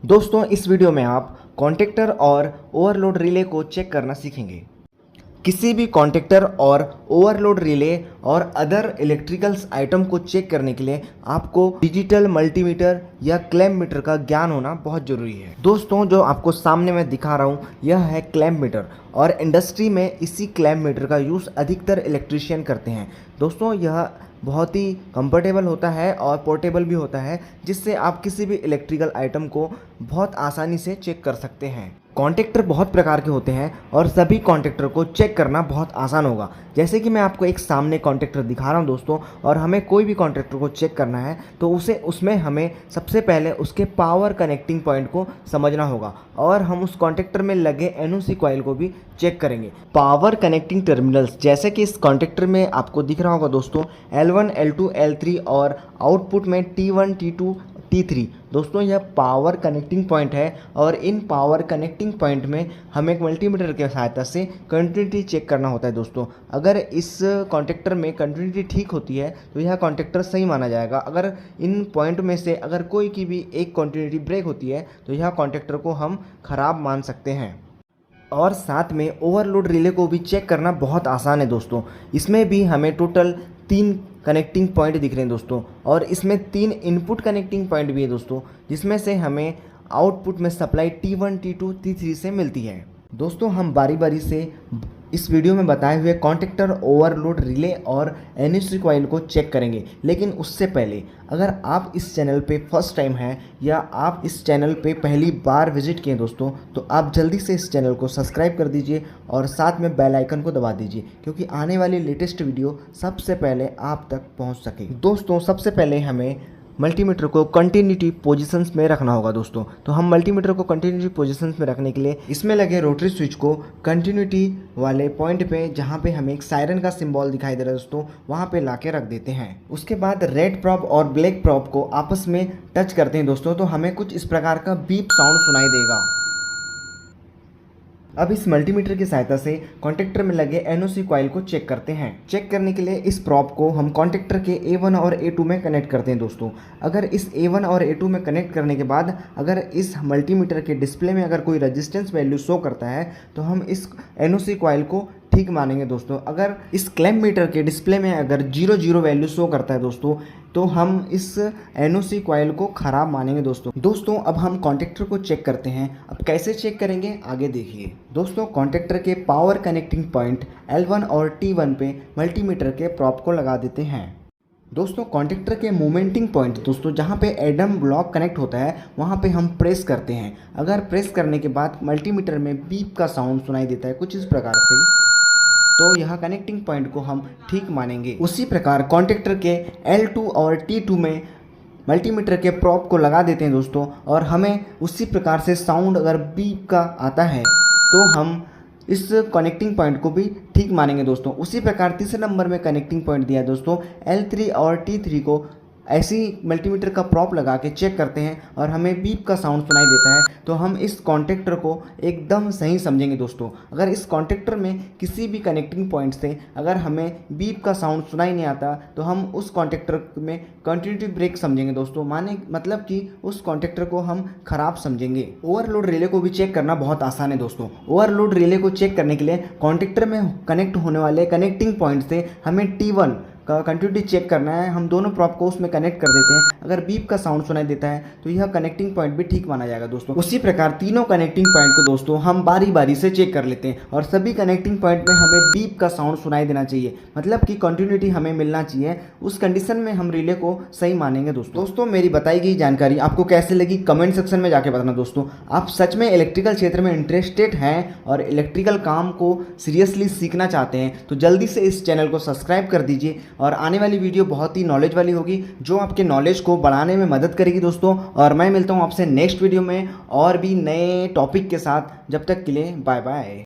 दोस्तों इस वीडियो में आप कॉन्टेक्टर और ओवरलोड रिले को चेक करना सीखेंगे। किसी भी कॉन्टेक्टर और ओवरलोड रिले और अदर इलेक्ट्रिकल्स आइटम को चेक करने के लिए आपको डिजिटल मल्टीमीटर या क्लैम्प मीटर का ज्ञान होना बहुत ज़रूरी है। दोस्तों जो आपको सामने मैं दिखा रहा हूँ यह है क्लैम्प मीटर और इंडस्ट्री में इसी क्लैम्प मीटर का यूज़ अधिकतर इलेक्ट्रीशियन करते हैं। दोस्तों यह बहुत ही कंफर्टेबल होता है और पोर्टेबल भी होता है, जिससे आप किसी भी इलेक्ट्रिकल आइटम को बहुत आसानी से चेक कर सकते हैं। कॉन्टेक्टर बहुत प्रकार के होते हैं और सभी कॉन्टेक्टर को चेक करना बहुत आसान होगा। जैसे कि मैं आपको एक सामने कॉन्टेक्टर दिखा रहा हूं दोस्तों, और हमें कोई भी कॉन्टेक्टर को चेक करना है तो उसमें हमें सबसे पहले उसके पावर कनेक्टिंग पॉइंट को समझना होगा और हम उस कॉन्टेक्टर में लगे एनओसी कॉइल को भी चेक करेंगे। पावर कनेक्टिंग टर्मिनल्स जैसे कि इस कॉन्टेक्टर में आपको दिख रहा होगा दोस्तों L1, L2, L3 और आउटपुट में T1, T2, T3। दोस्तों यह पावर कनेक्टिंग पॉइंट है और इन पावर कनेक्टिंग पॉइंट में हमें एक मल्टीमीटर की सहायता से कंटिन्यूटी चेक करना होता है। दोस्तों अगर इस कॉन्टेक्टर में कंटिन्यूटी ठीक होती है तो यह कॉन्टेक्टर सही माना जाएगा। अगर इन पॉइंट में से अगर कोई की भी एक कंटिन्यूटी ब्रेक होती है तो यह कॉन्टेक्टर को हम खराब मान सकते हैं। और साथ में ओवरलोड रिले को भी चेक करना बहुत आसान है दोस्तों। इसमें भी हमें टोटल 3 कनेक्टिंग पॉइंट दिख रहे हैं दोस्तों, और इसमें 3 इनपुट कनेक्टिंग पॉइंट भी है दोस्तों, जिसमें से हमें आउटपुट में सप्लाई T1, T2, T3 से मिलती है। दोस्तों हम बारी बारी से इस वीडियो में बताए हुए कॉन्टेक्टर, ओवरलोड रिले और एनओसी कॉइल को चेक करेंगे, लेकिन उससे पहले अगर आप इस चैनल पे फर्स्ट टाइम हैं या आप इस चैनल पे पहली बार विजिट किए दोस्तों, तो आप जल्दी से इस चैनल को सब्सक्राइब कर दीजिए और साथ में बेल आइकन को दबा दीजिए, क्योंकि आने वाली लेटेस्ट वीडियो सबसे पहले आप तक पहुंच सके। दोस्तों सबसे पहले हमें मल्टीमीटर को कंटिन्यूटी पोजीशंस में रखना होगा दोस्तों। तो हम मल्टीमीटर को कंटिन्यूटी पोजीशंस में रखने के लिए इसमें लगे रोटरी स्विच को कंटिन्यूटी वाले पॉइंट पे, जहाँ पे हमें एक सायरन का सिंबल दिखाई दे रहा है दोस्तों, वहाँ पे लाके रख देते हैं। उसके बाद रेड प्रॉप और ब्लैक प्रॉप को आपस में टच करते हैं दोस्तों, तो हमें कुछ इस प्रकार का बीप साउंड सुनाई देगा। अब इस मल्टीमीटर की सहायता से कॉन्टेक्टर में लगे एनओसी कॉइल को चेक करते हैं। चेक करने के लिए इस प्रॉप को हम कॉन्टेक्टर के A1 और A2 में कनेक्ट करते हैं दोस्तों। अगर इस A1 और A2 में कनेक्ट करने के बाद अगर इस मल्टीमीटर के डिस्प्ले में अगर कोई रेजिस्टेंस वैल्यू शो करता है तो हम इस एनओसी कॉइल को ठीक मानेंगे दोस्तों। अगर इस क्लैम्प मीटर के डिस्प्ले में अगर 00 वैल्यू शो करता है दोस्तों, तो हम इस एनओसी कॉइल को ख़राब मानेंगे दोस्तों। अब हम कॉन्टेक्टर को चेक करते हैं। अब कैसे चेक करेंगे आगे देखिए। दोस्तों कॉन्टेक्टर के पावर कनेक्टिंग पॉइंट L1 और T1 पे मल्टीमीटर के प्रॉप को लगा देते हैं। दोस्तों कॉन्टेक्टर के मोमेंटिंग पॉइंट दोस्तों, जहाँ पे एडम ब्लॉक कनेक्ट होता है वहाँ पे हम प्रेस करते हैं। अगर प्रेस करने के बाद मल्टीमीटर में बीप का साउंड सुनाई देता है कुछ इस प्रकार से, तो यह कनेक्टिंग पॉइंट को हम ठीक मानेंगे। उसी प्रकार कॉन्टेक्टर के L2 और T2 में मल्टीमीटर के प्रॉप को लगा देते हैं दोस्तों, और हमें उसी प्रकार से साउंड अगर बीप का आता है तो हम इस कनेक्टिंग पॉइंट को भी ठीक मानेंगे दोस्तों। उसी प्रकार तीसरे नंबर में कनेक्टिंग पॉइंट दिया है दोस्तों, L3 और T3 को ऐसी मल्टीमीटर का प्रॉप लगा के चेक करते हैं और हमें बीप का साउंड सुनाई देता है, तो हम इस कॉन्टेक्टर को एकदम सही समझेंगे दोस्तों। अगर इस कॉन्टेक्टर में किसी भी कनेक्टिंग पॉइंट से अगर हमें बीप का साउंड सुनाई नहीं आता तो हम उस कॉन्टेक्टर में कंटिन्यूटी ब्रेक समझेंगे दोस्तों, मतलब कि उस कॉन्टेक्टर को हम खराब समझेंगे। ओवरलोड रिले को भी चेक करना बहुत आसान है दोस्तों। ओवरलोड रिले को चेक करने के लिए कॉन्टेक्टर में कनेक्ट होने वाले कनेक्टिंग पॉइंट से हमें T1 का कंटिन्यूटी चेक करना है। हम दोनों प्रॉप को उसमें कनेक्ट कर देते हैं। अगर बीप का साउंड सुनाई देता है तो यह कनेक्टिंग पॉइंट भी ठीक माना जाएगा दोस्तों। उसी प्रकार तीनों कनेक्टिंग पॉइंट को दोस्तों हम बारी बारी से चेक कर लेते हैं, और सभी कनेक्टिंग पॉइंट में हमें बीप का साउंड सुनाई देना चाहिए, मतलब कि कंटिन्यूटी हमें मिलना चाहिए। उस कंडीशन में हम रिले को सही मानेंगे दोस्तों। मेरी बताई गई जानकारी आपको कैसे लगी कमेंट सेक्शन में जाके बताना दोस्तों। आप सच में इलेक्ट्रिकल क्षेत्र में इंटरेस्टेड हैं और इलेक्ट्रिकल काम को सीरियसली सीखना चाहते हैं तो जल्दी से इस चैनल को सब्सक्राइब कर दीजिए, और आने वाली वीडियो बहुत ही नॉलेज वाली होगी जो आपके नॉलेज को बढ़ाने में मदद करेगी दोस्तों। और मैं मिलता हूं आपसे नेक्स्ट वीडियो में और भी नए टॉपिक के साथ। जब तक के लिए बाय बाय।